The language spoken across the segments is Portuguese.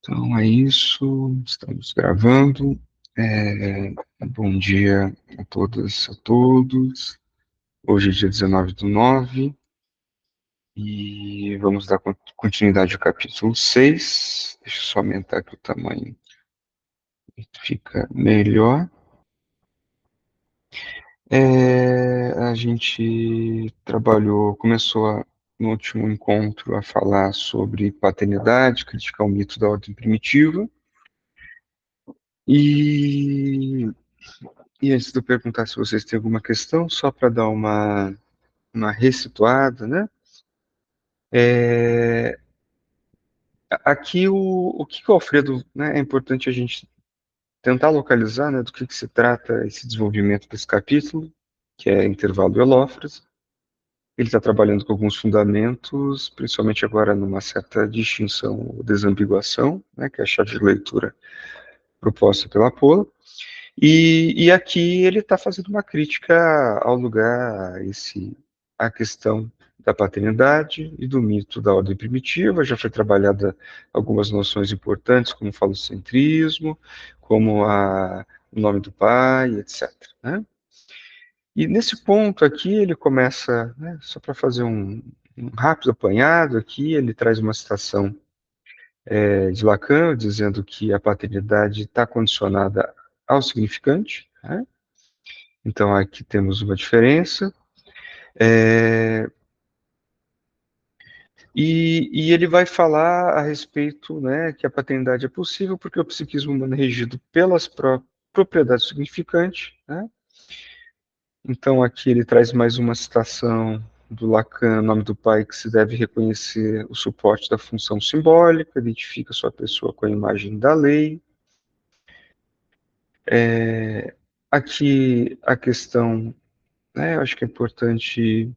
Então é isso, estamos gravando. Bom dia a todas, a todos. Hoje é dia 19/9 e vamos dar continuidade ao capítulo 6. Deixa eu só aumentar aqui o tamanho, fica melhor. A gente no último encontro a falar sobre paternidade, criticar o mito da ordem primitiva. E E antes de eu perguntar se vocês têm alguma questão, só para dar uma ressituada, né? É, Aqui o que o Alfredo, né, é importante a gente tentar localizar, né, do que se trata esse desenvolvimento desse capítulo, que é intervalo Elófras. Ele está trabalhando com alguns fundamentos, principalmente agora numa certa distinção ou desambiguação, né, que é a chave de leitura proposta pela Paula. E aqui ele está fazendo uma crítica ao lugar, a questão da paternidade e do mito da ordem primitiva. Já foi trabalhada algumas noções importantes, como o falocentrismo, como o nome do pai, etc., né? E nesse ponto aqui ele começa, né, só para fazer um rápido apanhado aqui, ele traz uma citação de Lacan, dizendo que a paternidade está condicionada ao significante, né? Então, aqui temos uma diferença. É, e ele vai falar a respeito, né, que a paternidade é possível porque o psiquismo humano é regido pelas propriedades significantes, né? Então, aqui ele traz mais uma citação do Lacan, Nome do Pai, que se deve reconhecer o suporte da função simbólica, identifica sua pessoa com a imagem da lei. Aqui a questão, né, eu acho que é importante.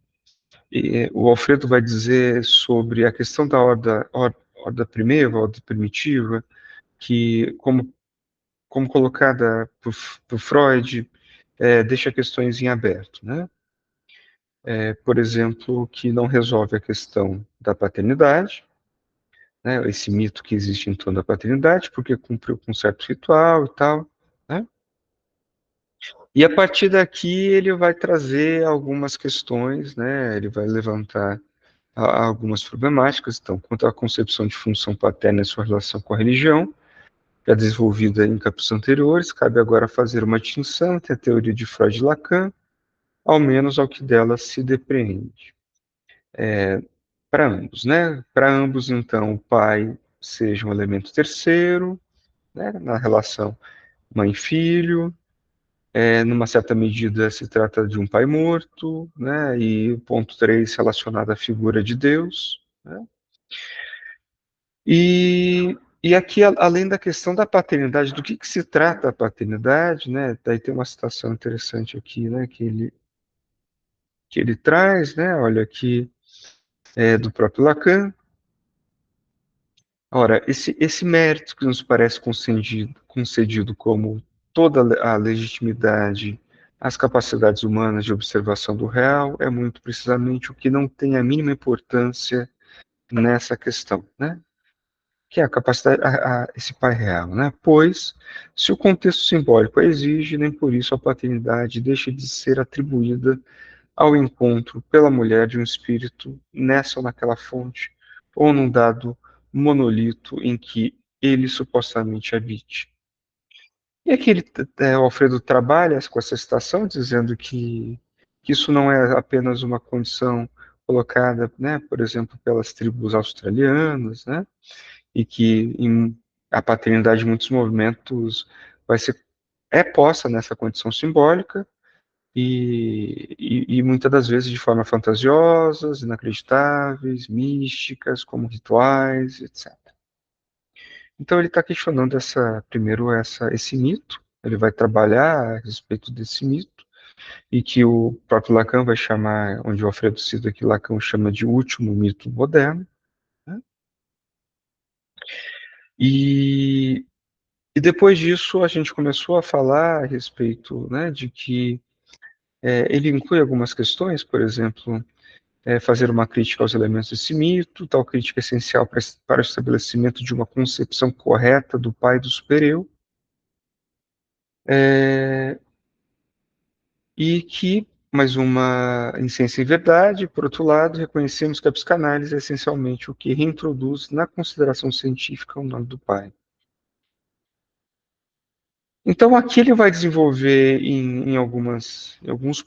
O Alfredo vai dizer sobre a questão da ordem primitiva, ordem primitiva, que, como colocada por Freud, deixa questões em aberto, né? Por exemplo, que não resolve a questão da paternidade, né? Esse mito que existe em torno da paternidade, porque cumpriu com um certo ritual e tal, né? E a partir daqui ele vai trazer algumas questões, né? Ele vai levantar algumas problemáticas. Então, quanto à concepção de função paterna e sua relação com a religião, já desenvolvida em capítulos anteriores, cabe agora fazer uma distinção entre a teoria de Freud e Lacan, ao menos ao que dela se depreende. Para ambos, né? Para ambos, então, o pai seja um elemento terceiro, né, na relação mãe-filho. Numa certa medida, se trata de um pai morto, né? E o ponto 3 relacionado à figura de Deus, né? E aqui, além da questão da paternidade, do que se trata a paternidade, né? Daí tem uma citação interessante aqui, né? Que ele traz, né? Olha aqui, do próprio Lacan. Ora, esse mérito que nos parece concedido como toda a legitimidade às capacidades humanas de observação do real é muito precisamente o que não tem a mínima importância nessa questão, né? Que é a capacidade, esse pai real, né? Pois, se o contexto simbólico a exige, nem por isso a paternidade deixa de ser atribuída ao encontro pela mulher de um espírito nessa ou naquela fonte, ou num dado monolito em que ele supostamente habite. E aqui o Alfredo trabalha com essa citação, dizendo que isso não é apenas uma condição colocada, né, por exemplo, pelas tribos australianas, né, e que a paternidade em muitos movimentos vai ser posta nessa condição simbólica e muitas das vezes de forma fantasiosas, inacreditáveis, místicas, como rituais, etc. Então ele está questionando esse mito, ele vai trabalhar a respeito desse mito, e que o próprio Lacan vai chamar, onde o Alfredo cita que Lacan chama de último mito moderno, né? E, e depois disso a gente começou a falar a respeito, né, de que ele inclui algumas questões, por exemplo, fazer uma crítica aos elementos desse mito, tal crítica é essencial para o estabelecimento de uma concepção correta do pai do supereu, e que, mais uma em Ciência e Verdade, por outro lado, reconhecemos que a psicanálise é essencialmente o que reintroduz na consideração científica o nome do pai. Então, aqui ele vai desenvolver em alguns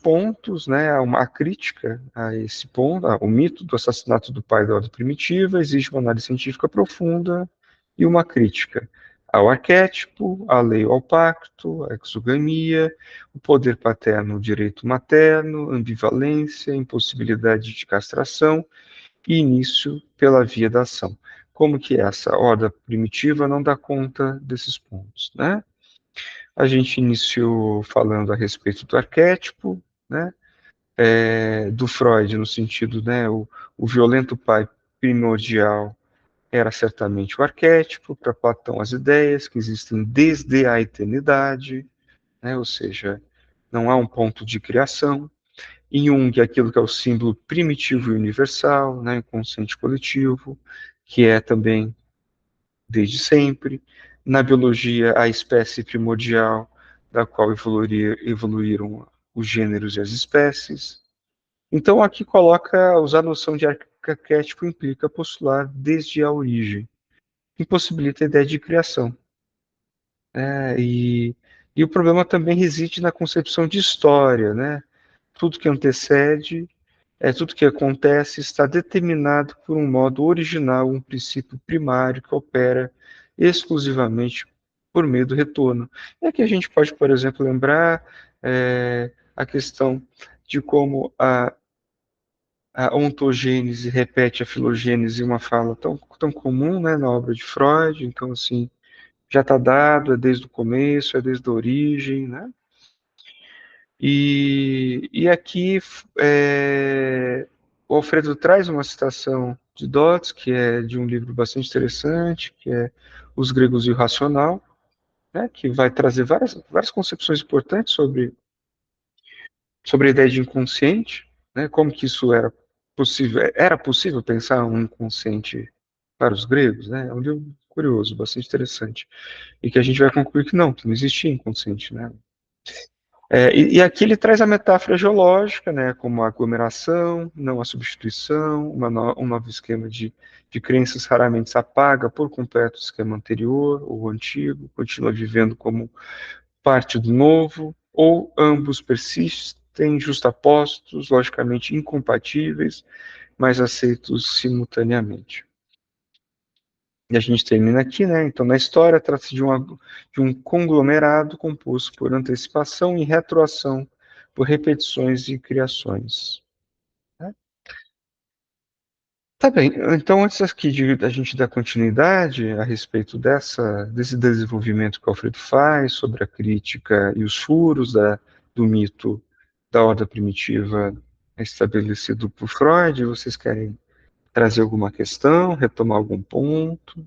pontos, né, uma crítica a esse ponto, o mito do assassinato do pai da ordem primitiva, exige uma análise científica profunda e uma crítica ao arquétipo, à lei ao pacto, à exogamia, o poder paterno, o direito materno, ambivalência, impossibilidade de castração e início pela via da ação. Como que essa ordem primitiva não dá conta desses pontos, né? A gente iniciou falando a respeito do arquétipo, né? Do Freud, no sentido, né? O violento pai primordial era certamente o arquétipo, para Platão as ideias que existem desde a eternidade, né? Ou seja, não há um ponto de criação. Em Jung, aquilo que é o símbolo primitivo e universal, né? Inconsciente coletivo, que é também desde sempre. Na biologia, a espécie primordial, da qual evoluíram os gêneros e as espécies. Então, aqui coloca, usar a noção de arquétipo implica postular desde a origem, impossibilita a ideia de criação. E o problema também reside na concepção de história, né? Tudo que antecede, tudo que acontece está determinado por um modo original, um princípio primário que opera exclusivamente por meio do retorno. E aqui a gente pode, por exemplo, lembrar a questão de como a ontogênese repete a filogênese, uma fala tão comum, né, na obra de Freud. Então, assim, já está dado, é desde o começo, é desde a origem, né? E aqui o Alfredo traz uma citação de Dodds, que é de um livro bastante interessante, que é Os Gregos e o Racional, né, que vai trazer várias concepções importantes sobre a ideia de inconsciente, né, como que isso era possível pensar um inconsciente para os gregos, né? É um livro curioso, bastante interessante, e que a gente vai concluir que não existia inconsciente, né? E aqui ele traz a metáfora geológica, né, como a aglomeração, não a substituição, um novo esquema de crenças raramente se apaga por completo o esquema anterior ou antigo, continua vivendo como parte do novo, ou ambos persistem justapostos, logicamente incompatíveis, mas aceitos simultaneamente. E a gente termina aqui, né? Então, na história, trata-se de um conglomerado composto por antecipação e retroação, por repetições e criações. Né? Tá bem, então antes aqui a gente dar continuidade a respeito desse desenvolvimento que o Alfredo faz sobre a crítica e os furos do mito da ordem primitiva estabelecido por Freud, vocês querem trazer alguma questão, retomar algum ponto?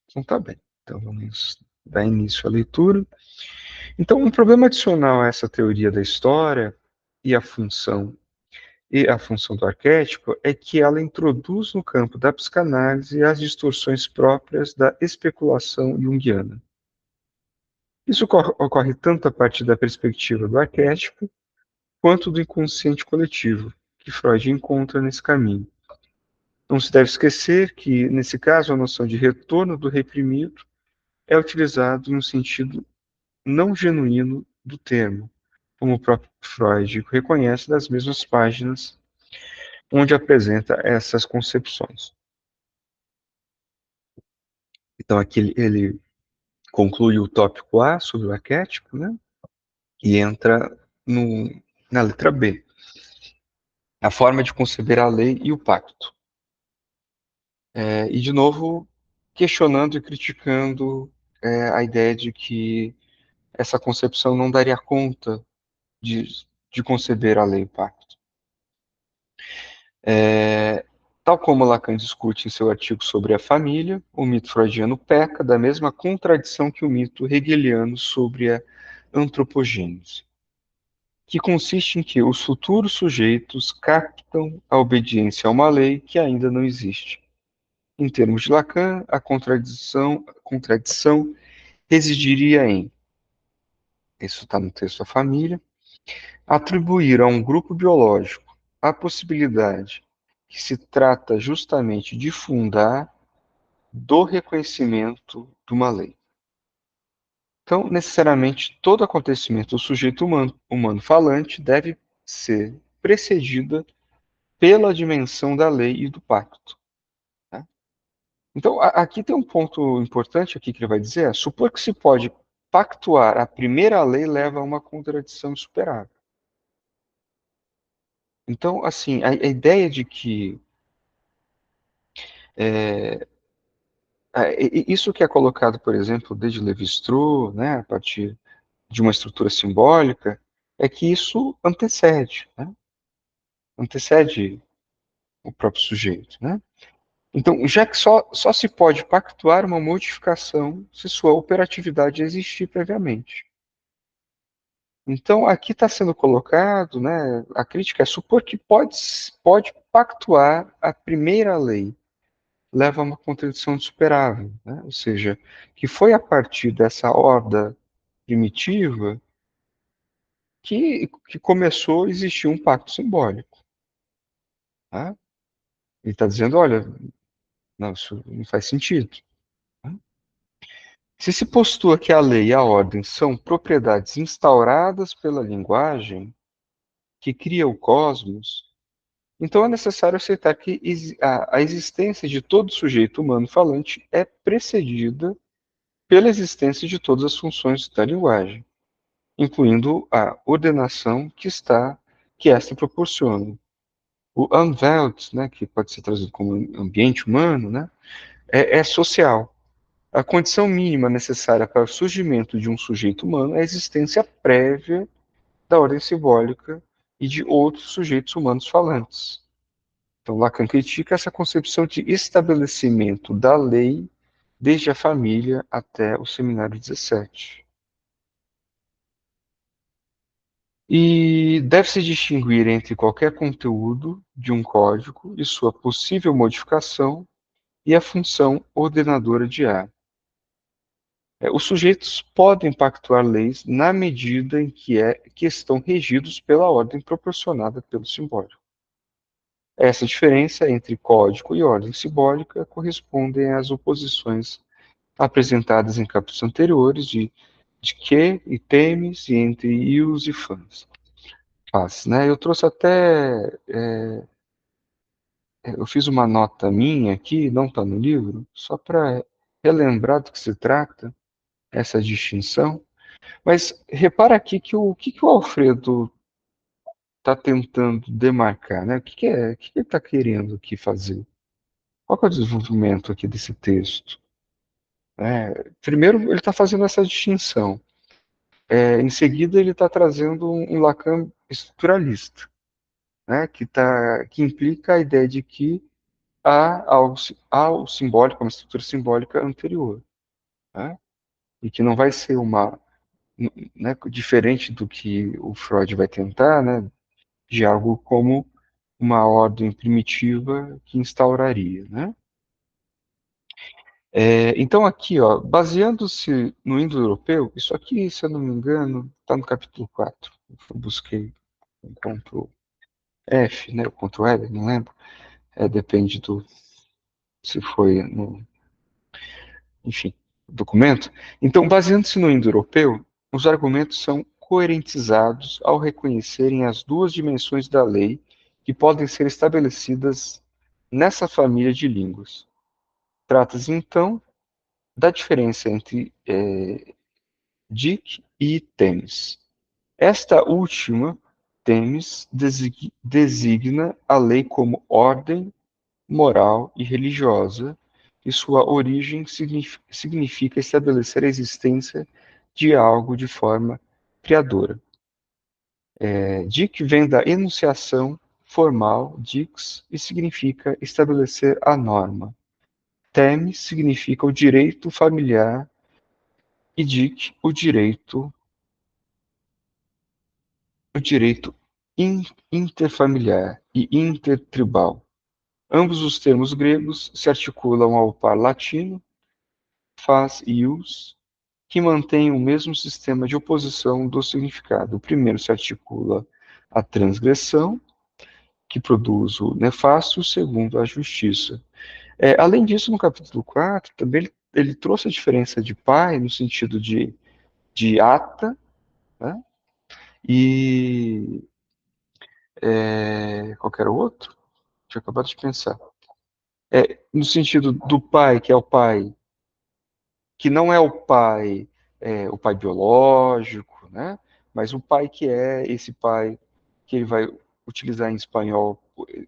Então tá bem. Então vamos dar início à leitura. Então, um problema adicional a essa teoria da história e a função do arquétipo é que ela introduz no campo da psicanálise as distorções próprias da especulação junguiana. Isso ocorre tanto a partir da perspectiva do arquétipo quanto do inconsciente coletivo, que Freud encontra nesse caminho. Não se deve esquecer que, nesse caso, a noção de retorno do reprimido é utilizado em um sentido não genuíno do termo, como o próprio Freud reconhece nas mesmas páginas onde apresenta essas concepções. Então, aqui ele conclui o tópico A sobre o arquétipo, né? E entra na letra B, a forma de conceber a lei e o pacto. E, de novo, questionando e criticando a ideia de que essa concepção não daria conta de conceber a lei e o pacto. Tal como Lacan discute em seu artigo sobre a família, o mito freudiano peca da mesma contradição que o mito hegeliano sobre a antropogênese, que consiste em que os futuros sujeitos captam a obediência a uma lei que ainda não existe. Em termos de Lacan, a contradição residiria em, isso está no texto A Família, atribuir a um grupo biológico a possibilidade que se trata justamente de fundar do reconhecimento de uma lei. Então, necessariamente, todo acontecimento do sujeito humano falante deve ser precedida pela dimensão da lei e do pacto. Né? Então, aqui tem um ponto importante aqui que ele vai dizer, supor que se pode pactuar a primeira lei leva a uma contradição insuperável. Então, assim, a ideia de que isso que é colocado, por exemplo, desde Lévi-Strauss, né, a partir de uma estrutura simbólica, é que isso antecede, né, antecede o próprio sujeito, né? Então, já que só se pode pactuar uma modificação se sua operatividade existir previamente. Então, aqui está sendo colocado, né, a crítica é supor que pode pactuar a primeira lei, leva a uma contradição insuperável, né? Ou seja, que foi a partir dessa horda primitiva que começou a existir um pacto simbólico. Tá? Ele está dizendo, olha, não, isso não faz sentido. Tá? Se postula que a lei e a ordem são propriedades instauradas pela linguagem que cria o cosmos, então é necessário aceitar que a existência de todo sujeito humano falante é precedida pela existência de todas as funções da linguagem, incluindo a ordenação que esta proporciona. O Umwelt, né, que pode ser traduzido como ambiente humano, né, é social. A condição mínima necessária para o surgimento de um sujeito humano é a existência prévia da ordem simbólica e de outros sujeitos humanos falantes. Então, Lacan critica essa concepção de estabelecimento da lei desde a família até o seminário 17. E deve-se distinguir entre qualquer conteúdo de um código e sua possível modificação e a função ordenadora de A. Os sujeitos podem pactuar leis na medida em que estão regidos pela ordem proporcionada pelo simbólico. Essa diferença entre código e ordem simbólica correspondem às oposições apresentadas em capítulos anteriores de que e temes e entre ius e fãs. Né? Eu trouxe até eu fiz uma nota minha aqui, não está no livro, só para relembrar do que se trata, essa distinção. Mas repara aqui que o Alfredo está tentando demarcar, né? O que ele está querendo aqui fazer? Qual que é o desenvolvimento aqui desse texto? Primeiro, ele está fazendo essa distinção. Em seguida, ele está trazendo um Lacan estruturalista, né? Que implica a ideia de que há o simbólico, uma estrutura simbólica anterior, né? E que não vai ser né, diferente do que o Freud vai tentar, né, de algo como uma ordem primitiva que instauraria, né? Então aqui, ó, baseando-se no indo-europeu, isso aqui, se eu não me engano, está no capítulo 4. Eu busquei o Ctrl F, né, o Ctrl L, não lembro. Depende se foi no, enfim, documento. Então, baseando-se no indo-europeu, os argumentos são coerentizados ao reconhecerem as duas dimensões da lei que podem ser estabelecidas nessa família de línguas. Trata-se, então, da diferença entre dic e temes. Esta última, temes, designa a lei como ordem moral e religiosa, e sua origem significa estabelecer a existência de algo de forma criadora. De que vem da enunciação formal, dix, e significa estabelecer a norma. Tem significa o direito familiar e dic, o direito interfamiliar e intertribal. Ambos os termos gregos se articulam ao par latino, fas e ius, que mantém o mesmo sistema de oposição do significado. O primeiro se articula à transgressão, que produz o nefasto, o segundo a justiça. Além disso, no capítulo 4, também ele trouxe a diferença de pai no sentido de ata, né? E qualquer outro? Tinha acabado de pensar. No sentido do pai, que é o pai, que não é o pai biológico, né? Mas o pai que é esse pai que ele vai utilizar em espanhol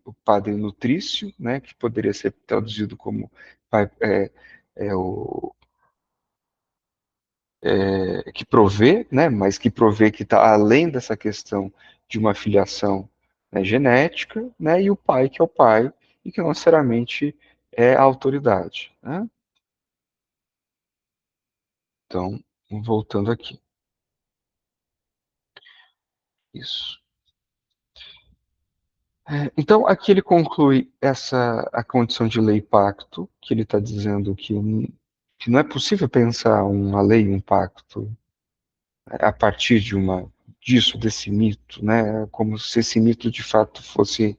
o padre nutrício, né? Que poderia ser traduzido como pai, o que provê, né? Mas que provê que está além dessa questão de uma filiação, né, genética, né? E o pai que é o pai e que não necessariamente é a autoridade, né? Então, voltando aqui. Isso. Então, aqui ele conclui a condição de lei pacto, que ele está dizendo que não é possível pensar uma lei, um pacto, a partir desse mito, né? Como se esse mito de fato fosse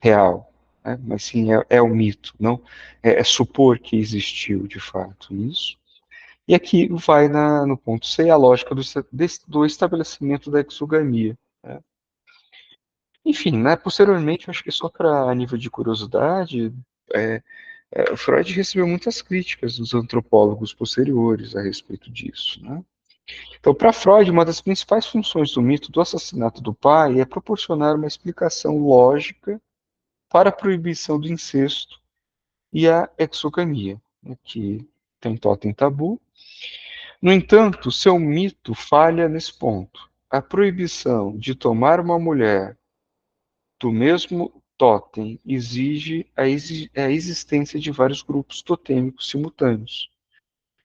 real, né? Mas sim é o mito, não é supor que existiu de fato isso. E aqui vai no ponto C a lógica do estabelecimento da exogamia, né? Enfim, né, posteriormente, acho que só para nível de curiosidade, é, Freud recebeu muitas críticas dos antropólogos posteriores a respeito disso, né? Então, para Freud, uma das principais funções do mito do assassinato do pai é proporcionar uma explicação lógica para a proibição do incesto e a exogamia, né, que tem totem tabu. No entanto, seu mito falha nesse ponto. A proibição de tomar uma mulher do mesmo totem exige a existência de vários grupos totêmicos simultâneos.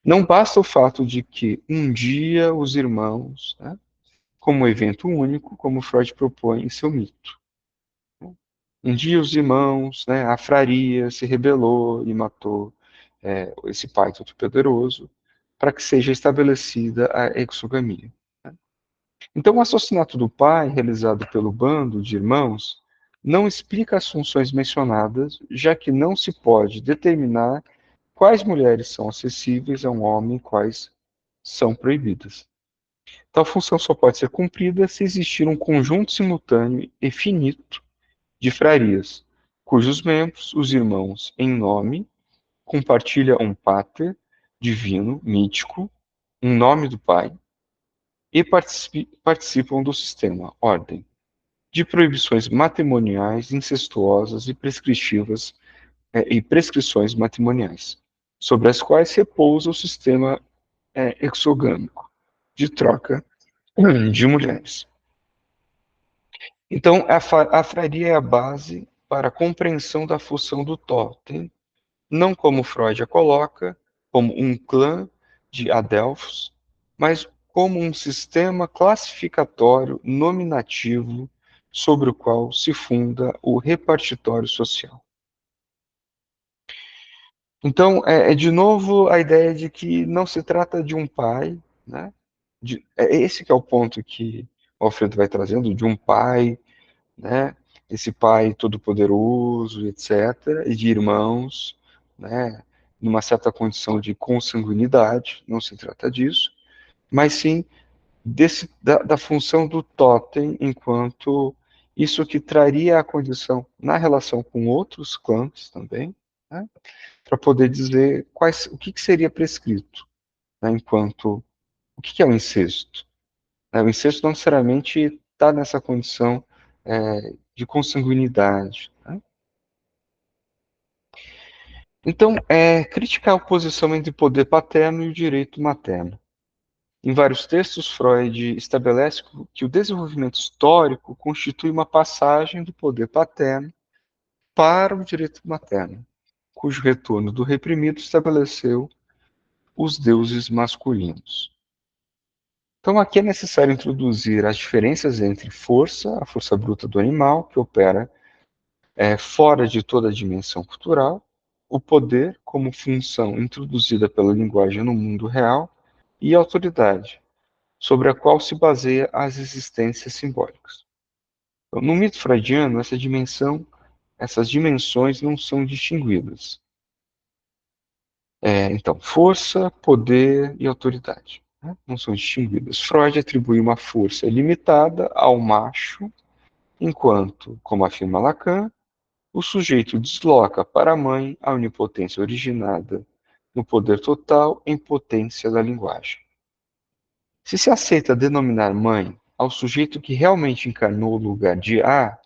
Não basta o fato de que um dia os irmãos, né, como evento único, como Freud propõe em seu mito. Um dia os irmãos, né, a fraria se rebelou e matou esse pai todo-poderoso para que seja estabelecida a exogamia. Então, o assassinato do pai, realizado pelo bando de irmãos, não explica as funções mencionadas, já que não se pode determinar quais mulheres são acessíveis a um homem e quais são proibidas. Tal função só pode ser cumprida se existir um conjunto simultâneo e finito de frarias, cujos membros, os irmãos em nome, compartilham um pater divino, mítico, um nome do pai, e participam do sistema, ordem, de proibições matrimoniais, incestuosas e prescritivas e prescrições matrimoniais, sobre as quais repousa o sistema exogâmico de troca de mulheres. Então, a fraria é a base para a compreensão da função do totem, não como Freud a coloca, como um clã de adelfos, mas como um sistema classificatório nominativo sobre o qual se funda o repartitório social. Então, de novo a ideia de que não se trata de um pai, né? Esse que é o ponto que o Alfredo vai trazendo, de um pai, né? Esse pai todo-poderoso, etc., e de irmãos, né? Numa certa condição de consanguinidade, não se trata disso, mas sim da função do totem enquanto isso que traria a condição na relação com outros clãs também, né? Para poder dizer o que seria prescrito, né? Enquanto o que é o incesto? O incesto não necessariamente está nessa condição de consanguinidade, né? Então, criticar a oposição entre o poder paterno e o direito materno. Em vários textos, Freud estabelece que o desenvolvimento histórico constitui uma passagem do poder paterno para o direito materno, cujo retorno do reprimido estabeleceu os deuses masculinos. Então, aqui é necessário introduzir as diferenças entre força, a força bruta do animal, que opera fora de toda a dimensão cultural, o poder como função introduzida pela linguagem no mundo real e a autoridade, sobre a qual se baseia as existências simbólicas. Então, no mito freudiano, essas dimensões não são distinguidas. Então, força, poder e autoridade, né, não são distinguidas. Freud atribui uma força limitada ao macho, enquanto, como afirma Lacan, o sujeito desloca para a mãe a onipotência originada no poder total em potência da linguagem. Se aceita denominar mãe ao sujeito que realmente encarnou o lugar de A,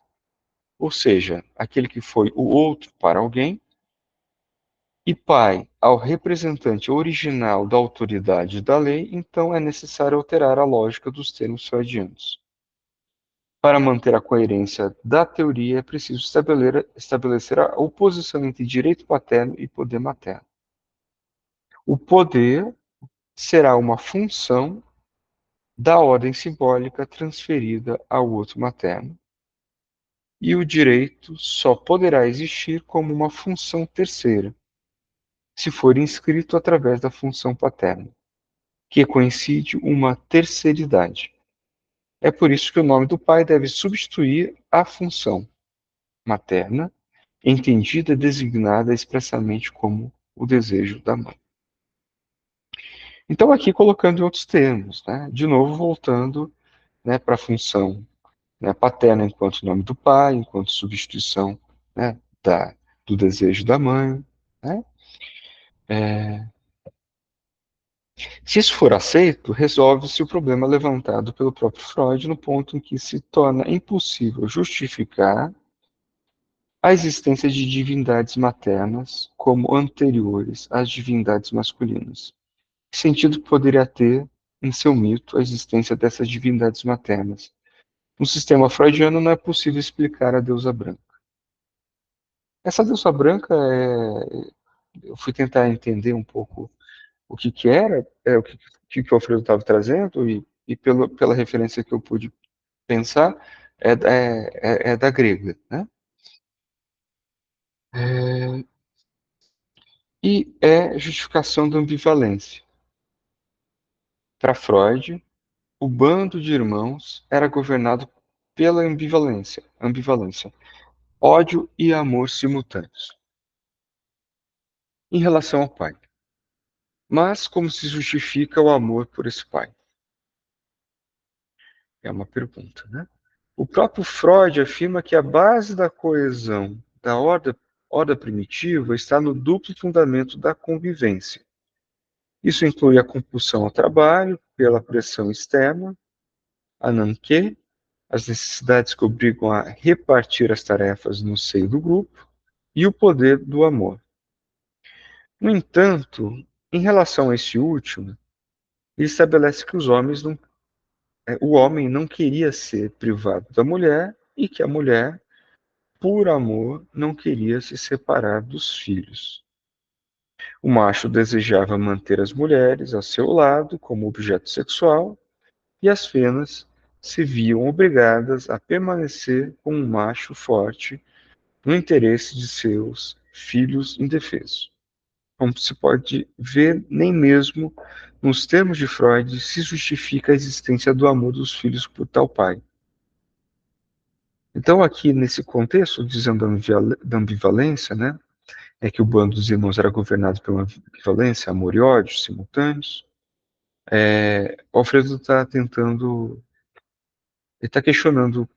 ou seja, aquele que foi o outro para alguém, e pai ao representante original da autoridade da lei, então é necessário alterar a lógica dos termos freudianos. Para manter a coerência da teoria, é preciso estabelecer a oposição entre direito paterno e poder materno. O poder será uma função da ordem simbólica transferida ao outro materno, e o direito só poderá existir como uma função terceira, se for inscrito através da função paterna, que coincide uma terceiridade. É por isso que o nome do pai deve substituir a função materna, entendida e designada expressamente como o desejo da mãe. Então, aqui colocando em outros termos, né, de novo voltando, né, para a função, né, paterna enquanto nome do pai, enquanto substituição, né, do desejo da mãe. Né? Se isso for aceito, resolve-se o problema levantado pelo próprio Freud no ponto em que se torna impossível justificar a existência de divindades maternas como anteriores às divindades masculinas. Que sentido poderia ter, em seu mito, a existência dessas divindades maternas? No sistema freudiano, não é possível explicar a deusa branca. Essa deusa branca, eu fui tentar entender um pouco o que, que era, o que o Alfredo estava trazendo, e pela referência que eu pude pensar, é da grega. Né? É, e é justificação da ambivalência. Para Freud, o bando de irmãos era governado pela ambivalência, ódio e amor simultâneos, em relação ao pai. Mas como se justifica o amor por esse pai? É uma pergunta, né? O próprio Freud afirma que a base da coesão da ordem primitiva está no duplo fundamento da convivência. Isso inclui a compulsão ao trabalho pela pressão externa, a nanquê, as necessidades que obrigam a repartir as tarefas no seio do grupo, e o poder do amor. No entanto, em relação a esse último, ele estabelece que o homem não queria ser privado da mulher e que a mulher, por amor, não queria se separar dos filhos. O macho desejava manter as mulheres a seu lado como objeto sexual, e as fêmeas se viam obrigadas a permanecer com um macho forte no interesse de seus filhos indefesos. Como se pode ver, nem mesmo nos termos de Freud se justifica a existência do amor dos filhos por tal pai. Então, aqui nesse contexto, dizendo da ambivalência, né, é que o bando dos irmãos era governado pela ambivalência, amor e ódio simultâneos. O Alfredo está tentando, ele está questionando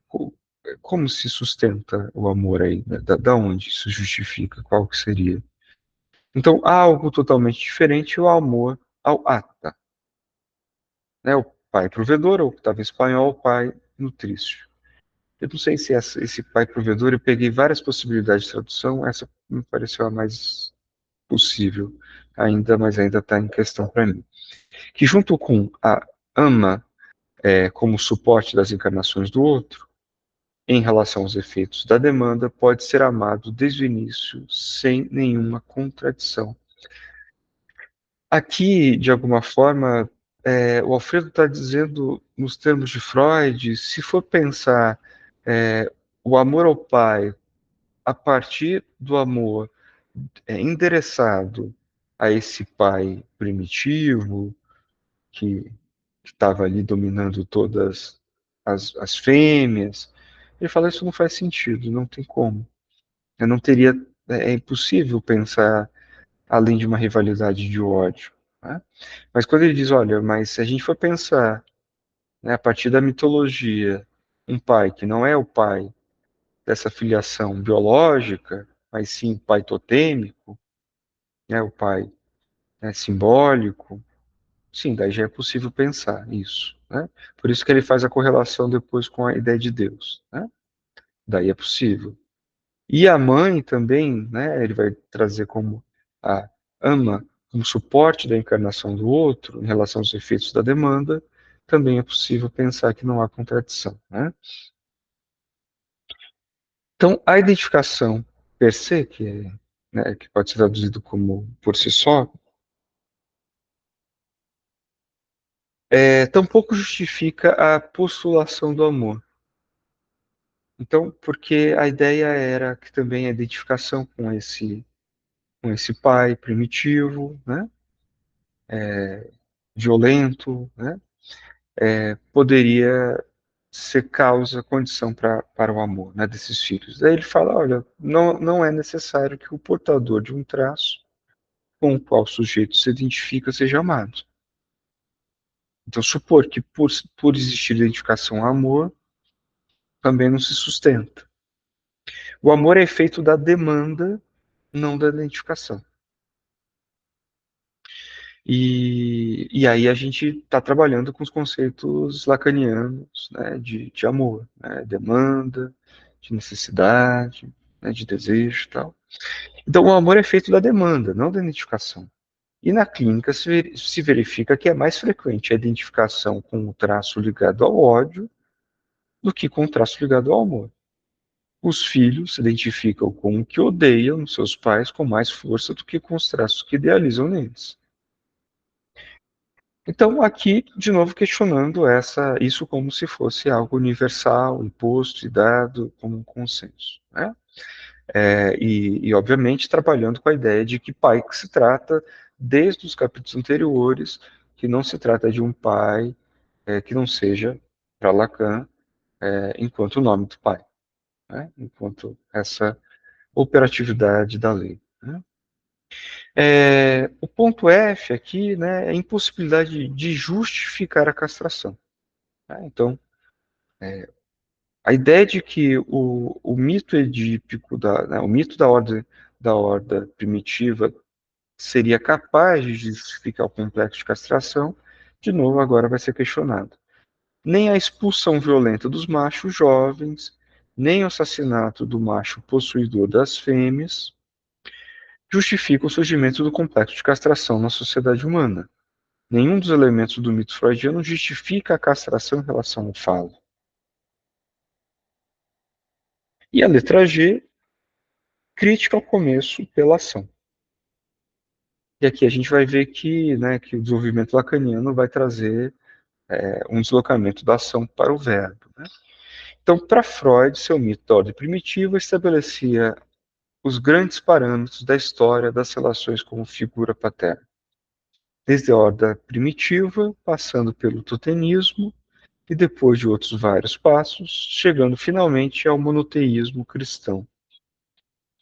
como se sustenta o amor aí, né, da onde isso justifica, qual que seria. Então, há algo totalmente diferente, o amor ao ata, né, o pai provedor, ou que estava em espanhol, o pai nutrício. Eu não sei se esse pai provedor, eu peguei várias possibilidades de tradução, essa me pareceu a mais possível ainda, mas ainda está em questão para mim. Que junto com a ama como suporte das encarnações do outro, em relação aos efeitos da demanda, pode ser amado desde o início, sem nenhuma contradição. Aqui, de alguma forma, o Alfredo está dizendo, nos termos de Freud, se for pensar o amor ao pai a partir do amor endereçado a esse pai primitivo, que estava ali dominando todas as fêmeas, ele fala isso não faz sentido, não tem como. Eu não teria, é impossível pensar além de uma rivalidade de ódio. Né? Mas quando ele diz, olha, mas se a gente for pensar, né, a partir da mitologia, um pai que não é o pai dessa filiação biológica, mas sim o pai totêmico, né, o pai, né, simbólico, sim, daí já é possível pensar isso. Né? Por isso que ele faz a correlação depois com a ideia de Deus. Né? Daí é possível. E a mãe também, né, ele vai trazer como a ama, como suporte da encarnação do outro, em relação aos efeitos da demanda, também é possível pensar que não há contradição. Né? Então, a identificação per se, né, que pode ser traduzido como por si só, tampouco justifica a postulação do amor. Então, porque a ideia era que também a identificação com esse pai primitivo, né, violento, né, poderia ser causa, condição para o amor, né, desses filhos. Daí ele fala, olha, não é necessário que o portador de um traço com o qual o sujeito se identifica seja amado. Então, supor que por existir identificação ao amor, também não se sustenta. O amor é efeito da demanda, não da identificação. E aí a gente está trabalhando com os conceitos lacanianos, né, de amor, né, demanda, de necessidade, né, de desejo e tal. Então o amor é feito da demanda, não da identificação. E na clínica se verifica que é mais frequente a identificação com o traço ligado ao ódio do que com o traço ligado ao amor. Os filhos se identificam com o que odeiam nos seus pais com mais força do que com os traços que idealizam neles. Então, aqui, de novo, questionando isso como se fosse algo universal, imposto e dado como um consenso. Né? Obviamente, trabalhando com a ideia de que pai que se trata, desde os capítulos anteriores, que não se trata de um pai que não seja, para Lacan, enquanto o nome do pai, né? Enquanto essa operatividade da lei. Né? O ponto F aqui, né, é a impossibilidade de justificar a castração. Tá? Então, a ideia de que o mito edípico, né, o mito da horda primitiva seria capaz de justificar o complexo de castração, de novo agora vai ser questionado. Nem a expulsão violenta dos machos jovens, nem o assassinato do macho possuidor das fêmeas justifica o surgimento do complexo de castração na sociedade humana. Nenhum dos elementos do mito freudiano justifica a castração em relação ao falo. E a letra G, crítica ao começo pela ação. E aqui a gente vai ver que, né, que o desenvolvimento lacaniano vai trazer um deslocamento da ação para o verbo. Né? Então, para Freud, seu mito da ordem primitiva estabelecia os grandes parâmetros da história das relações com figura paterna. Desde a ordem primitiva, passando pelo totemismo, e depois de outros vários passos, chegando finalmente ao monoteísmo cristão.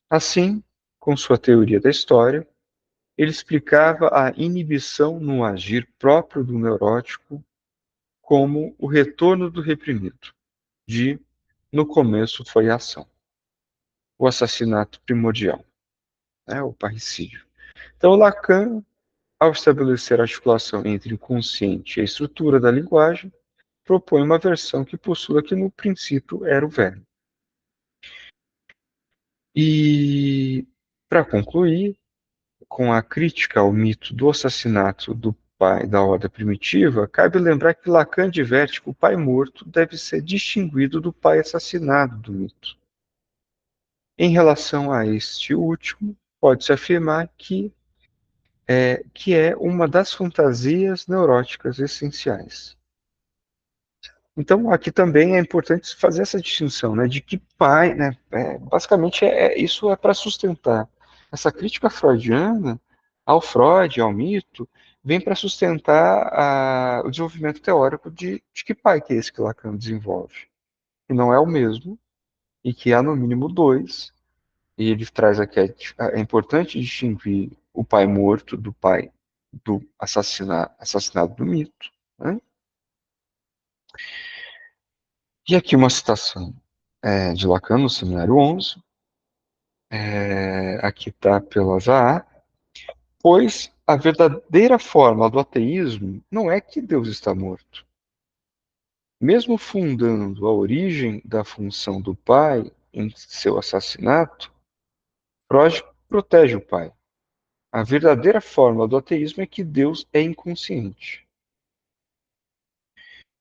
Assim, com sua teoria da história, ele explicava a inibição no agir próprio do neurótico como o retorno do reprimido, de no começo foi a ação, o assassinato primordial, né, o parricídio. Então, Lacan, ao estabelecer a articulação entre o inconsciente e a estrutura da linguagem, propõe uma versão que postula que no princípio era o verbo. E, para concluir, com a crítica ao mito do assassinato do pai da ordem primitiva, cabe lembrar que Lacan adverte que o pai morto deve ser distinguido do pai assassinado do mito. Em relação a este último, pode-se afirmar que é uma das fantasias neuróticas essenciais. Então, aqui também é importante fazer essa distinção, né, de que pai, né, basicamente isso é para sustentar essa crítica freudiana ao Freud, ao mito, vem para sustentar o desenvolvimento teórico de que pai que é esse que Lacan desenvolve, que não é o mesmo e que há no mínimo dois, e ele traz aqui é importante distinguir o pai morto do pai do assassinado do mito, né? E aqui uma citação de Lacan no Seminário 11, aqui está pela Zaha, pois a verdadeira forma do ateísmo não é que Deus está morto. Mesmo fundando a origem da função do pai em seu assassinato, Freud protege o pai. A verdadeira forma do ateísmo é que Deus é inconsciente.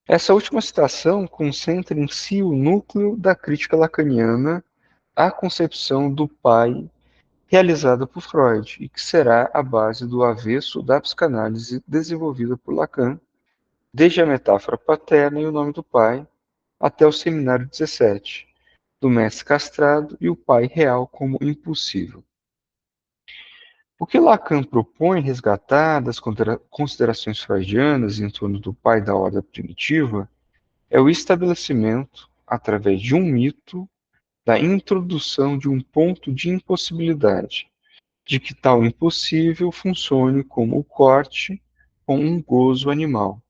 Essa última citação concentra em si o núcleo da crítica lacaniana à concepção do pai realizada por Freud e que será a base do avesso da psicanálise desenvolvida por Lacan, desde a metáfora paterna e o nome do pai, até o Seminário 17, do mestre castrado e o pai real como impossível. O que Lacan propõe resgatar das considerações freudianas em torno do pai da ordem primitiva é o estabelecimento, através de um mito, da introdução de um ponto de impossibilidade, de que tal impossível funcione como o corte com um gozo animal.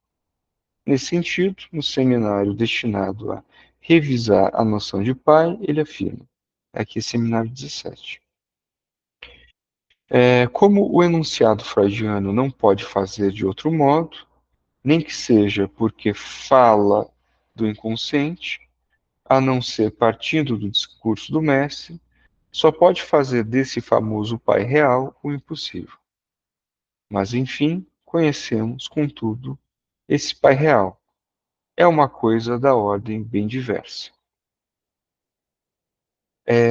Nesse sentido, no seminário destinado a revisar a noção de pai, ele afirma, aqui seminário 17, como o enunciado freudiano não pode fazer de outro modo, nem que seja porque fala do inconsciente, a não ser partindo do discurso do mestre, só pode fazer desse famoso pai real o impossível. Mas, enfim, conhecemos, contudo, esse pai real. É uma coisa da ordem bem diversa.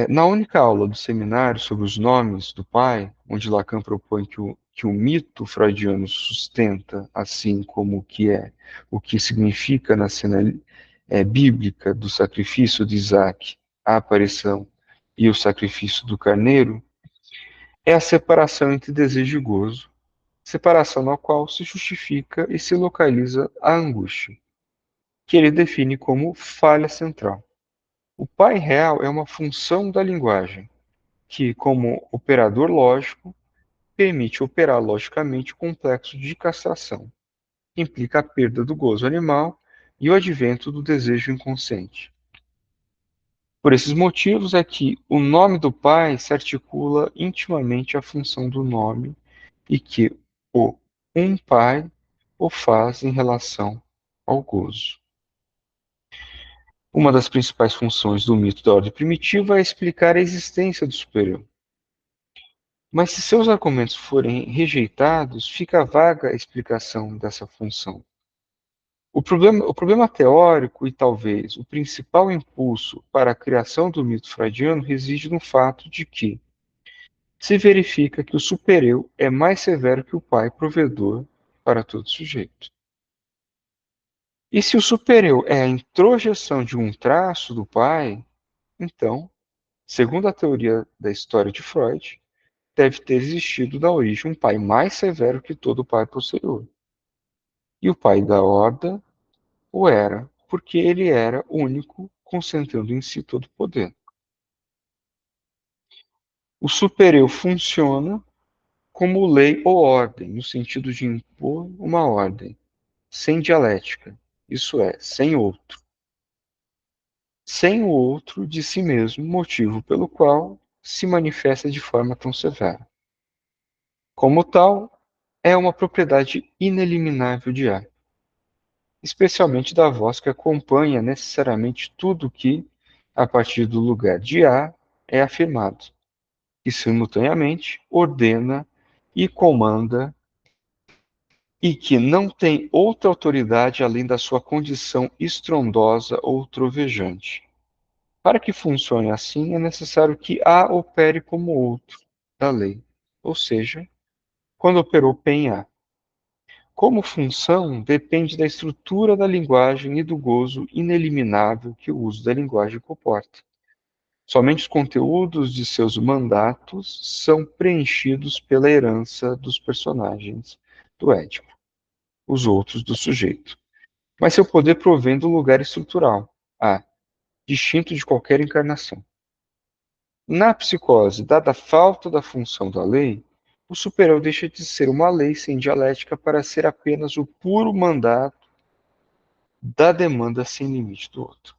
Na única aula do seminário sobre os nomes do pai, onde Lacan propõe que o mito freudiano sustenta, assim como o que significa na cena bíblica do sacrifício de Isaac, a aparição e o sacrifício do carneiro, é a separação entre desejo e gozo, separação na qual se justifica e se localiza a angústia, que ele define como falha central. O pai real é uma função da linguagem, que, como operador lógico, permite operar logicamente o complexo de castração, que implica a perda do gozo animal e o advento do desejo inconsciente. Por esses motivos é que o nome do pai se articula intimamente à função do nome e que o um pai o faz em relação ao gozo. Uma das principais funções do mito da ordem primitiva é explicar a existência do superior. Mas se seus argumentos forem rejeitados, fica vaga a explicação dessa função. O problema teórico e talvez o principal impulso para a criação do mito freudiano reside no fato de que se verifica que o supereu é mais severo que o pai provedor para todo sujeito. E se o supereu é a introjeção de um traço do pai, então, segundo a teoria da história de Freud, deve ter existido na origem um pai mais severo que todo pai posterior. E o pai da horda o era, porque ele era único, concentrando em si todo o poder. O supereu funciona como lei ou ordem, no sentido de impor uma ordem, sem dialética, isso é, sem o outro de si mesmo, motivo pelo qual se manifesta de forma tão severa. Como tal, é uma propriedade ineliminável de A, especialmente da voz que acompanha necessariamente tudo que, a partir do lugar de A, é afirmado, e simultaneamente ordena e comanda, e que não tem outra autoridade além da sua condição estrondosa ou trovejante. Para que funcione assim, é necessário que A opere como outro da lei, ou seja, quando operou P em A. Como função, depende da estrutura da linguagem e do gozo ineliminável que o uso da linguagem comporta. Somente os conteúdos de seus mandatos são preenchidos pela herança dos personagens do Édipo, os outros do sujeito. Mas seu poder provém do lugar estrutural, A, distinto de qualquer encarnação. Na psicose, dada a falta da função da lei, o super-eu deixa de ser uma lei sem dialética para ser apenas o puro mandato da demanda sem limite do outro.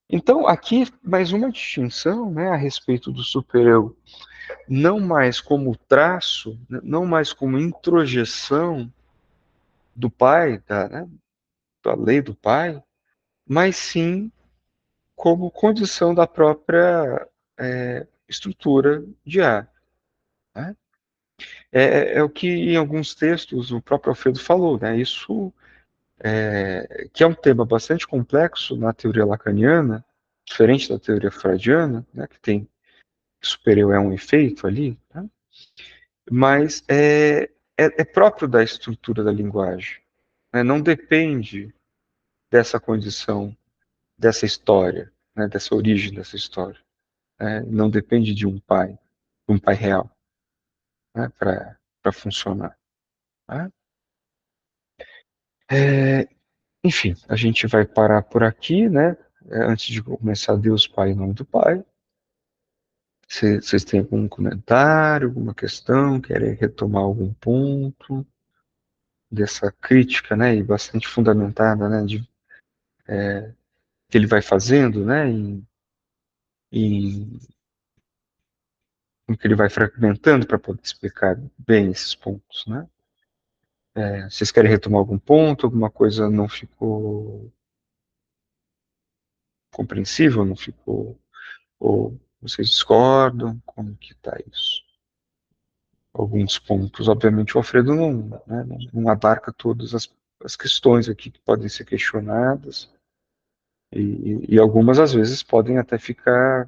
Então, aqui, mais uma distinção, né, a respeito do super-eu, não mais como traço, não mais como introjeção do pai, da lei do pai, mas sim como condição da própria estrutura de A. Né? É o que em alguns textos o próprio Alfredo falou, né? Isso que é um tema bastante complexo na teoria lacaniana, diferente da teoria freudiana, né? Que tem superior é um efeito ali, né? Mas é próprio da estrutura da linguagem, né? Não depende dessa condição, dessa história, né? Dessa origem dessa história. Né? Não depende de um pai real, né? Para funcionar. Né? É, enfim, a gente vai parar por aqui, né? Antes de começar, Deus Pai em nome do Pai. Vocês têm algum comentário, alguma questão, querem retomar algum ponto dessa crítica, né? E bastante fundamentada, né? Que ele vai fazendo, né? Em em que ele vai fragmentando para poder explicar bem esses pontos, né? Vocês querem retomar algum ponto? Alguma coisa não ficou compreensível? Não ficou? Ou vocês discordam? Como que está isso? Alguns pontos. Obviamente, o Alfredo não abarca todas as questões aqui que podem ser questionadas, e algumas, às vezes, podem até ficar,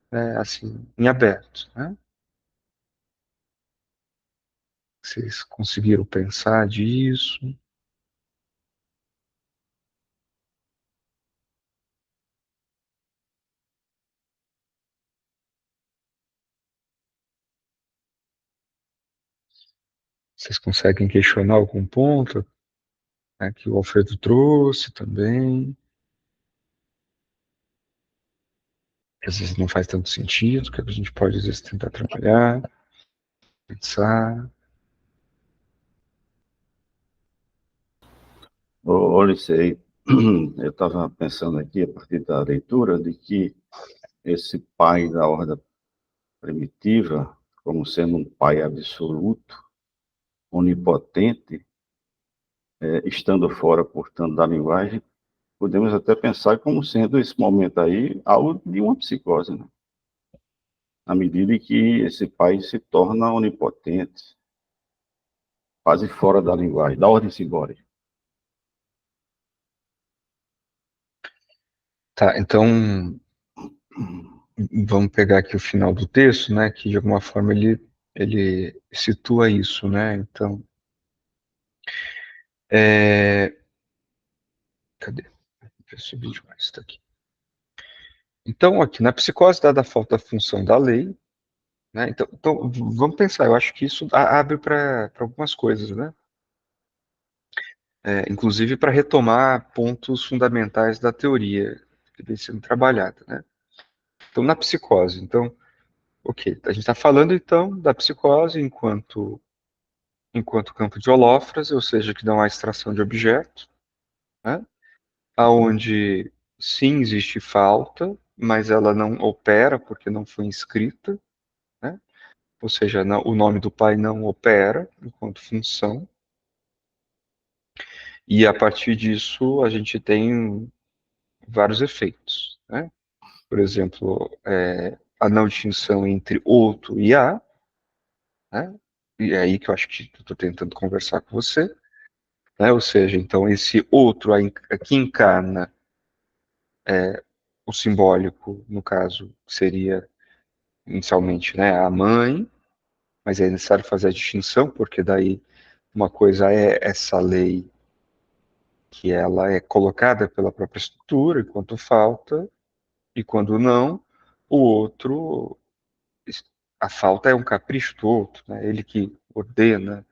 né, assim, em aberto. Né? Vocês conseguiram pensar disso? Vocês conseguem questionar algum ponto, né, que o Alfredo trouxe também? Que às vezes não faz tanto sentido, que a gente pode, às vezes, tentar trabalhar, pensar. Ô, Licei, eu estava pensando aqui, a partir da leitura, de que esse pai da ordem primitiva, como sendo um pai absoluto, onipotente, estando fora, portanto, da linguagem, podemos até pensar como sendo esse momento aí algo de uma psicose, né? À medida que esse pai se torna onipotente, quase fora da linguagem, da ordem simbólica. Tá, então vamos pegar aqui o final do texto, né, que de alguma forma ele situa isso, né? Então, é, cadê? Eu subi demais, tá aqui. Então, aqui na psicose, dada a falta da função da lei, né? Então vamos pensar. Eu acho que isso abre para algumas coisas, né? Inclusive para retomar pontos fundamentais da teoria que vem sendo trabalhada, né? Então, na psicose, então, ok, a gente está falando então da psicose enquanto campo de holófrase, ou seja, que dá uma extração de objeto, né? Aonde sim existe falta, mas ela não opera porque não foi inscrita, né? Ou seja, o nome do pai não opera enquanto função, e a partir disso a gente tem vários efeitos, né? Por exemplo, a não distinção entre outro e a, né? E é aí que eu acho que estou tentando conversar com você, né? Ou seja, então esse outro que encarna o simbólico, no caso, seria inicialmente, né, a mãe, mas é necessário fazer a distinção, porque daí uma coisa é essa lei que ela é colocada pela própria estrutura enquanto falta, e quando não, o outro, a falta é um capricho do outro, né? Ele que ordena,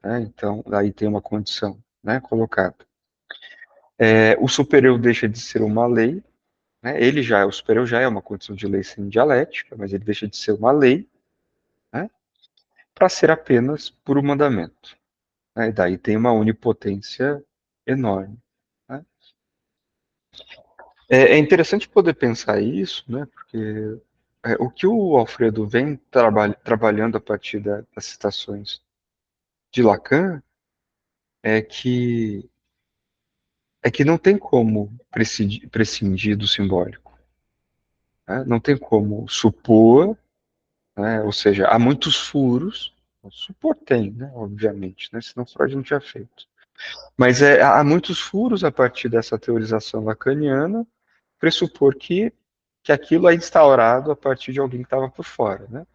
né? Então, daí tem uma condição, né, colocada. O superior deixa de ser uma lei, né? O superior já é uma condição de lei sem dialética, mas ele deixa de ser uma lei, né, para ser apenas puro mandamento, né? E daí tem uma onipotência enorme, né? É interessante poder pensar isso, né? Porque o que o Alfredo vem trabalhando a partir das citações de Lacan é que não tem como prescindir do simbólico, né? Não tem como supor, né? Ou seja, há muitos furos. Supor tem, né? Obviamente, né? Senão Freud não tinha feito. Mas há muitos furos a partir dessa teorização lacaniana, pressupor que aquilo é instaurado a partir de alguém que estava por fora, né?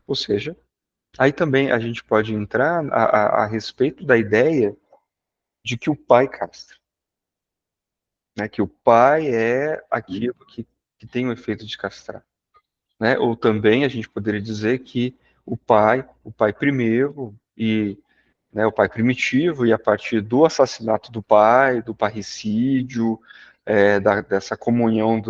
Ou seja, aí também a gente pode entrar a respeito da ideia de que o pai castra, né? Que o pai é aquilo que tem o efeito de castrar, né? Ou também a gente poderia dizer que o pai primeiro e, né, o pai primitivo, e a partir do assassinato do parricídio, dessa comunhão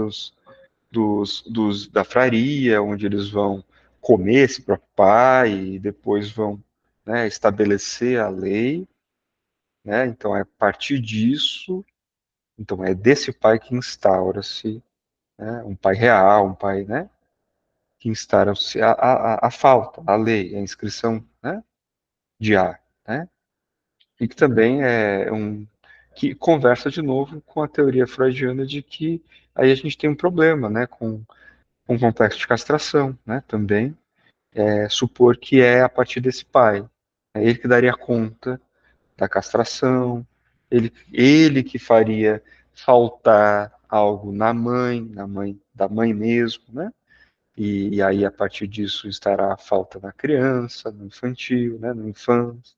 da fraria, onde eles vão comer esse próprio pai e depois vão, né, estabelecer a lei, né? Então é a partir disso, então é desse pai que instaura-se, né, um pai real, um pai, né, que instaura-se a falta, a lei, a inscrição, né, de A, né? E que também que conversa de novo com a teoria freudiana de que aí a gente tem um problema, né, com o complexo de castração, né, também, supor que é a partir desse pai, é ele que daria conta da castração, ele que faria faltar algo na mãe da mãe mesmo, né? E aí a partir disso estará a falta na criança, no infantil, né, no infância.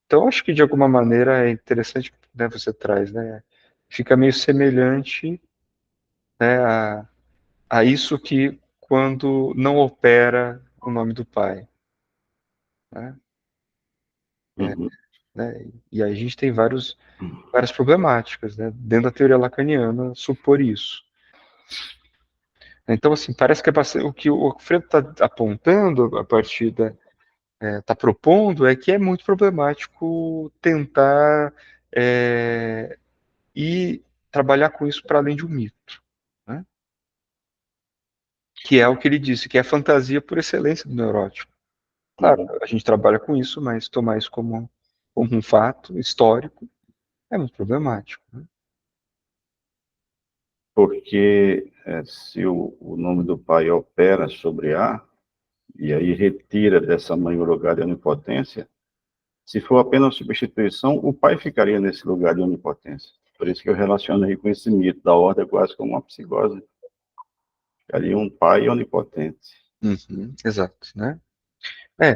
Então acho que de alguma maneira é interessante, né, você traz, né? Fica meio semelhante, né, a isso que quando não opera o nome do pai, né? Uhum. Né? E aí a gente tem várias problemáticas, né? Dentro da teoria lacaniana, supor isso. Então, assim, parece que o que o Alfredo está apontando a partir está propondo é que é muito problemático tentar e trabalhar com isso para além de um mito, né? Que é o que ele disse, que é a fantasia por excelência do neurótico. Claro, Uhum. a gente trabalha com isso, mas tomar isso como um fato histórico é muito problemático, né? Porque se o nome do pai opera sobre A, e aí retira dessa mãe o lugar de onipotência, se for apenas substituição, o pai ficaria nesse lugar de onipotência. Por isso que eu relacionei com esse mito da ordem quase como uma psicose. Ficaria um pai onipotente. Uhum, exato, né?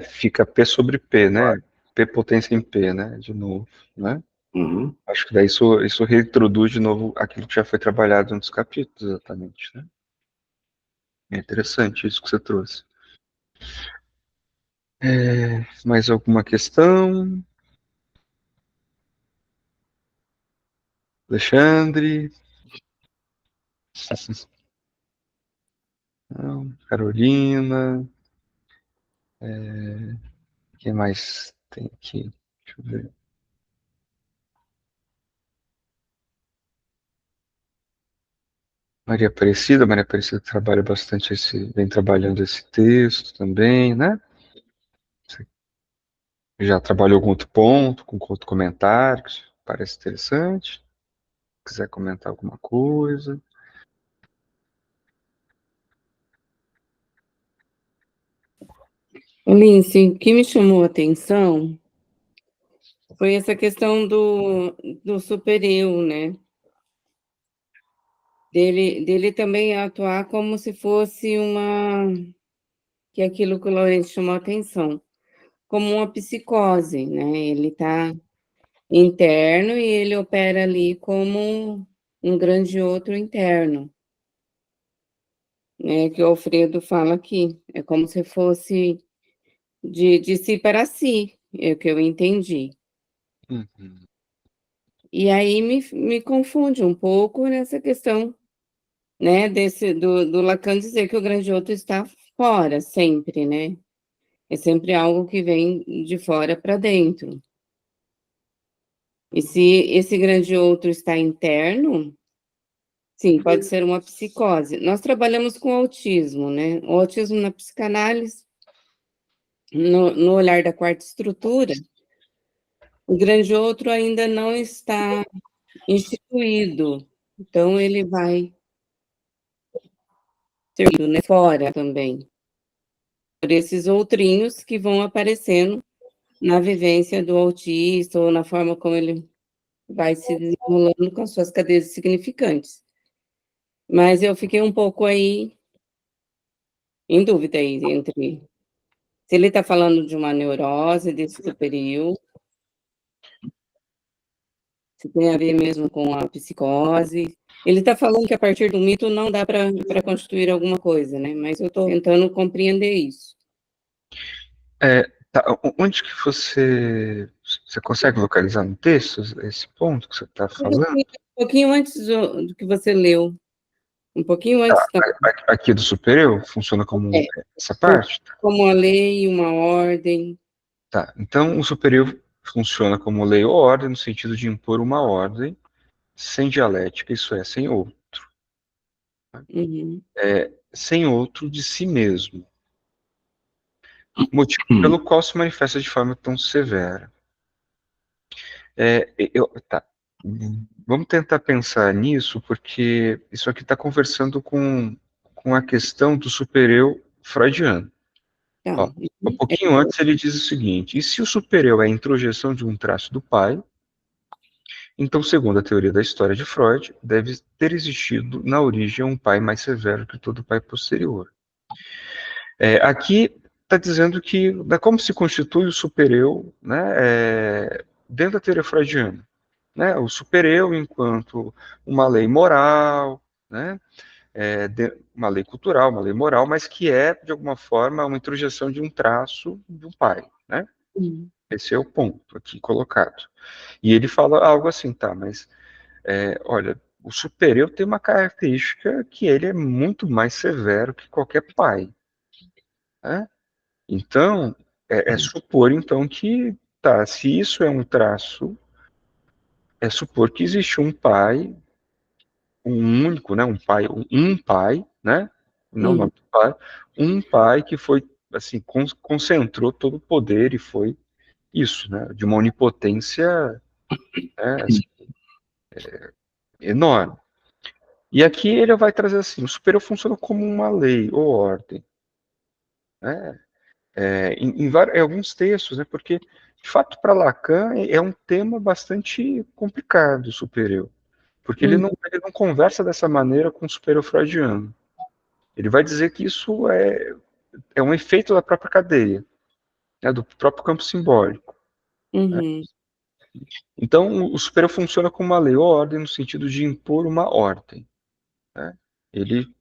Fica P sobre P, né? P potência em P, né? De novo, né? Uhum. Acho que daí isso reintroduz de novo aquilo que já foi trabalhado nos capítulos, exatamente, né? É interessante isso que você trouxe. Mais alguma questão? Alexandre? Não, Carolina? Quem mais tem aqui? Deixa eu ver. Maria Aparecida trabalha bastante vem trabalhando esse texto também, né? Você já trabalhou algum outro ponto, com outro comentário, que parece interessante? Se quiser comentar alguma coisa. Lince, o que me chamou a atenção foi essa questão do super-eu, né? Dele também atuar como se fosse que é aquilo que o Lourenço chamou a atenção, como uma psicose, né? Ele está interno e ele opera ali como um grande outro interno, né? Que o Alfredo fala aqui. É como se fosse de si para si, é o que eu entendi. Uhum. E aí me confunde um pouco nessa questão, né, do Lacan dizer que o grande outro está fora sempre, né? É sempre algo que vem de fora para dentro. E se esse grande outro está interno, sim, pode ser uma psicose. Nós trabalhamos com autismo, né? O autismo na psicanálise, no olhar da quarta estrutura, o grande outro ainda não está instituído. Então, ele vai ser, né, fora também, por esses outrinhos que vão aparecendo na vivência do autista ou na forma como ele vai se desenrolando com as suas cadeias significantes. Mas eu fiquei um pouco aí em dúvida aí entre se ele está falando de uma neurose desse superior, se tem a ver mesmo com a psicose. Ele está falando que a partir do mito não dá para constituir alguma coisa, né? Mas eu estou tentando compreender isso. Tá, onde que você consegue localizar no texto esse ponto que você está falando? Um pouquinho antes do que você leu, um pouquinho Tá, antes também. aqui do superior funciona como É, essa parte? como a lei, uma ordem. Tá, então o superior funciona como lei ou ordem no sentido de impor uma ordem sem dialética, isso é, sem outro. Uhum, Sem outro de si mesmo. Motivo pelo qual se manifesta de forma tão severa. Tá. Vamos tentar pensar nisso, porque isso aqui está conversando com a questão do supereu freudiano. tá. Ó, um Uhum, pouquinho antes ele diz o seguinte: e se o supereu é a introjeção de um traço do pai, então, segundo a teoria da história de Freud, deve ter existido na origem um pai mais severo que todo pai posterior. Aqui está dizendo que como se constitui o supereu, né, dentro da teoria freudiana. Né, o supereu enquanto uma lei moral, né, uma lei cultural, uma lei moral, mas que é, de alguma forma, uma introjeção de um traço do pai. Né? uhum, Esse é o ponto aqui colocado. E ele fala algo assim, tá, mas olha, o superior tem uma característica que ele é muito mais severo que qualquer pai. Né? Então, é supor então que, tá, se isso é um traço, é supor que existe um pai, um único, né, um pai, né, não o uhum, nome do pai, um pai que foi, assim, concentrou todo o poder e foi isso, né, de uma onipotência, né, assim, enorme. E aqui ele vai trazer assim, o superior funciona como uma lei ou ordem, né, em alguns textos, né, porque, de fato, para Lacan é um tema bastante complicado, o superior, porque uhum, ele não conversa dessa maneira com o superior freudiano. Ele vai dizer que isso é um efeito da própria cadeia, né, do próprio campo simbólico. Né? uhum, Então, o superior funciona como uma lei ou ordem no sentido de impor uma ordem. Né? Ele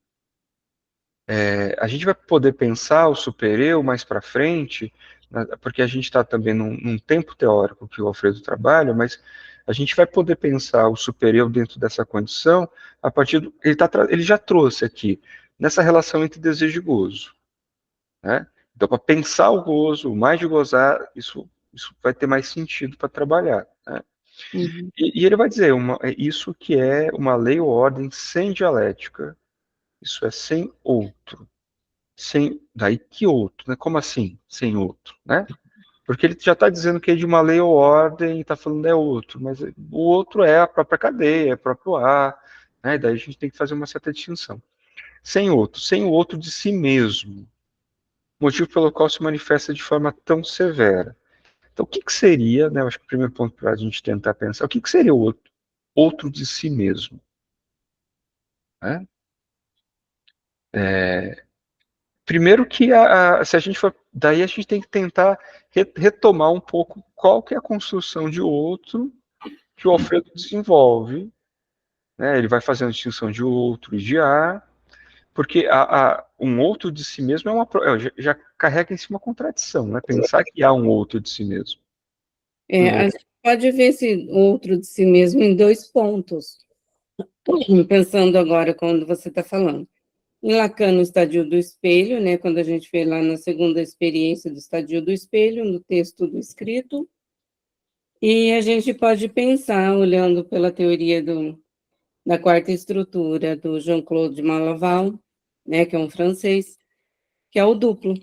a gente vai poder pensar o supereu mais para frente, né, porque a gente está também num tempo teórico que o Alfredo trabalha, mas a gente vai poder pensar o supereu dentro dessa condição a partir do. Ele já trouxe aqui, nessa relação entre desejo e gozo. Né? Então, para pensar o gozo, o mais de gozar, isso vai ter mais sentido para trabalhar. Né? uhum, E ele vai dizer isso que é uma lei ou ordem sem dialética, isso é sem outro. Sem, daí que outro, né? Como assim, sem outro, né? Porque ele já está dizendo que é de uma lei ou ordem e está falando é outro, mas o outro é a própria cadeia, é o próprio ar, né? Daí a gente tem que fazer uma certa distinção. Sem o outro de si mesmo. motivo pelo qual se manifesta de forma tão severa. Então, o que seria, né, eu acho que o primeiro ponto para a gente tentar pensar, o que seria o outro de si mesmo? Né? Primeiro que se a gente for, daí a gente tem que tentar retomar um pouco qual que é a construção de outro que o Alfredo desenvolve, né? Ele vai fazendo a distinção de outro e de A, porque um outro de si mesmo já carrega em si uma contradição, né? Pensar que há um outro de si mesmo. A gente pode ver esse outro de si mesmo em 2 pontos. Pensando agora quando você está falando. Em Lacan, no estadio do espelho, né, quando a gente vê lá na segunda experiência do estadio do espelho, no texto do escrito, e a gente pode pensar, olhando pela teoria da quarta estrutura do Jean-Claude Malaval, né, que é um francês, que é o duplo.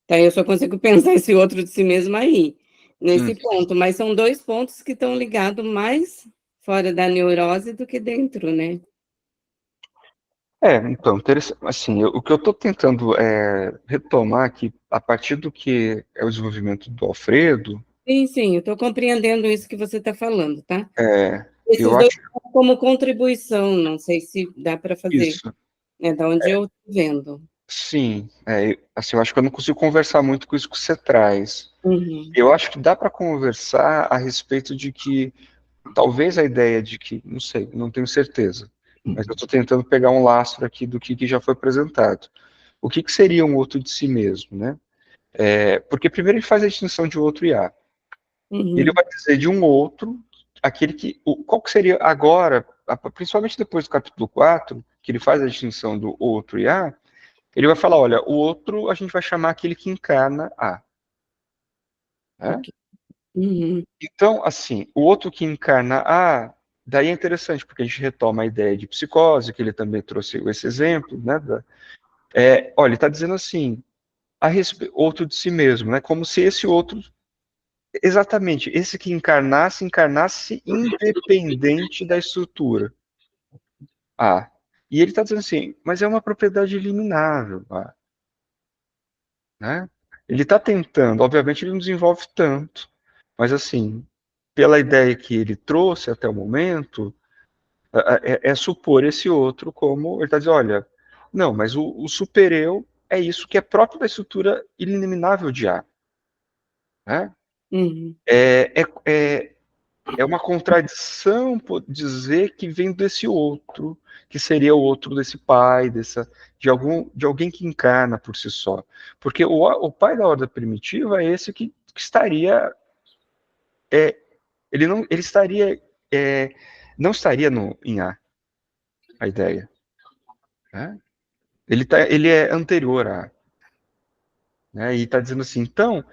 Então, eu só consigo pensar esse outro de si mesmo aí, nesse ponto, mas são 2 pontos que estão ligados mais fora da neurose do que dentro, né? Então, interessante, assim, o que eu estou tentando retomar aqui, a partir do que é o desenvolvimento do Alfredo, Sim, eu estou compreendendo isso que você está falando, tá? eu Esses 2 acho como contribuição, não sei se dá para fazer, isso, né, da onde eu estou vendo. sim, assim, eu acho que eu não consigo conversar muito com isso que você traz. Uhum, Eu acho que dá para conversar a respeito de que, talvez a ideia de que, não sei, não tenho certeza, mas eu estou tentando pegar um lastro aqui do que já foi apresentado. O que seria um outro de si mesmo, né? Porque primeiro ele faz a distinção de outro e A. Ele uhum, vai dizer de um outro, aquele que. Qual que seria agora, principalmente depois do capítulo 4, que ele faz a distinção do outro e A, ele vai falar: olha, o outro a gente vai chamar aquele que encarna A. Né? ok. Uhum, Então, assim, o outro que encarna A, daí é interessante, porque a gente retoma a ideia de psicose, que ele também trouxe esse exemplo, né? Olha, ele está dizendo assim, outro de si mesmo, né? Como se esse outro, exatamente, esse que encarnasse independente da estrutura. E ele está dizendo assim, mas é uma propriedade eliminável, né? Ele está tentando, obviamente ele não desenvolve tanto, mas assim, pela ideia que ele trouxe até o momento, supor esse outro como, ele está dizendo, olha, não, mas o super-eu é isso que é próprio da estrutura eliminável de A. Né? uhum, É uma contradição dizer que vem desse outro, que seria o outro desse pai, de alguém que encarna por si só. Porque o pai da ordem primitiva é esse que estaria. Ele estaria. Não estaria em a ideia. Né? Ele é anterior a. Né? E está dizendo assim, então,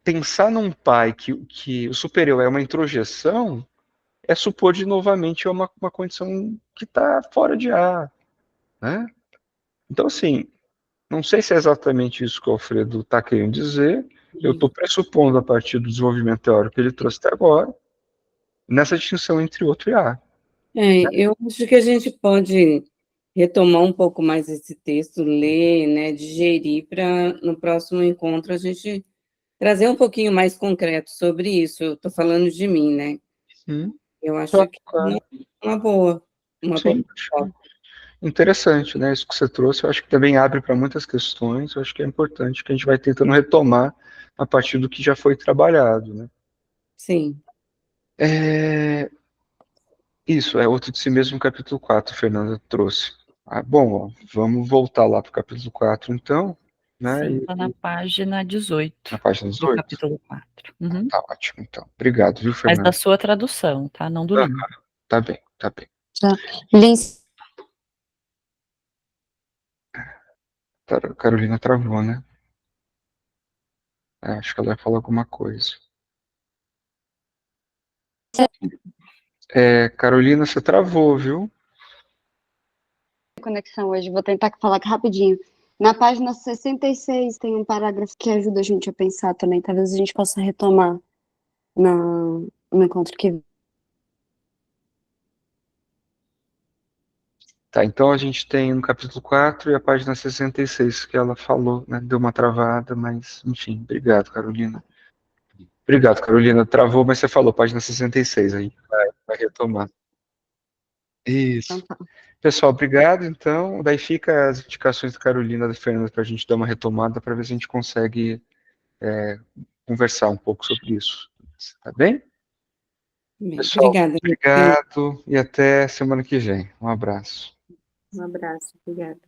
pensar num pai que o superior é uma introjeção é supor de novamente uma condição que está fora de A. Né? Então, assim, não sei se é exatamente isso que o Alfredo está querendo dizer, eu estou pressupondo a partir do desenvolvimento teórico que ele trouxe até agora, nessa distinção entre outro e A. eu acho que a gente pode retomar um pouco mais esse texto, ler, né, digerir, para no próximo encontro a gente trazer um pouquinho mais concreto sobre isso. Eu estou falando de mim, né? Eu acho Claro, que é claro. uma boa Sim, proposta. interessante, né? Isso que você trouxe, eu acho que também abre para muitas questões, eu acho que é importante que a gente vai tentando retomar a partir do que já foi trabalhado, né? Sim. Isso, é outro de si mesmo, capítulo 4, Fernanda trouxe. Bom, ó, vamos voltar lá para o capítulo 4, então, né? Sim, está na página 18 Na página do 18. capítulo 4. Uhum. Tá ótimo, então. Obrigado, viu, Mas da Fernanda? sua tradução, tá? Não do livro. Tá bem, tá bem. Carolina travou, né? Acho que ela vai falar alguma coisa. Carolina, você travou, viu? Conexão hoje, vou tentar falar rapidinho. Na página 66 tem um parágrafo que ajuda a gente a pensar também, talvez a gente possa retomar no encontro que vem. Tá, então a gente tem no capítulo 4 e a página 66 que ela falou, né? Deu uma travada, mas enfim, obrigado, Carolina. Obrigado, Carolina. Travou, mas você falou, página 66, aí vai retomar. Então Isso. tá. Pessoal, obrigado. Então, daí fica as indicações da Carolina e da Fernanda para a gente dar uma retomada para ver se a gente consegue conversar um pouco sobre isso. Tá bem? Bem, Pessoal, obrigada. obrigado e até semana que vem. Um abraço. Um abraço, obrigada.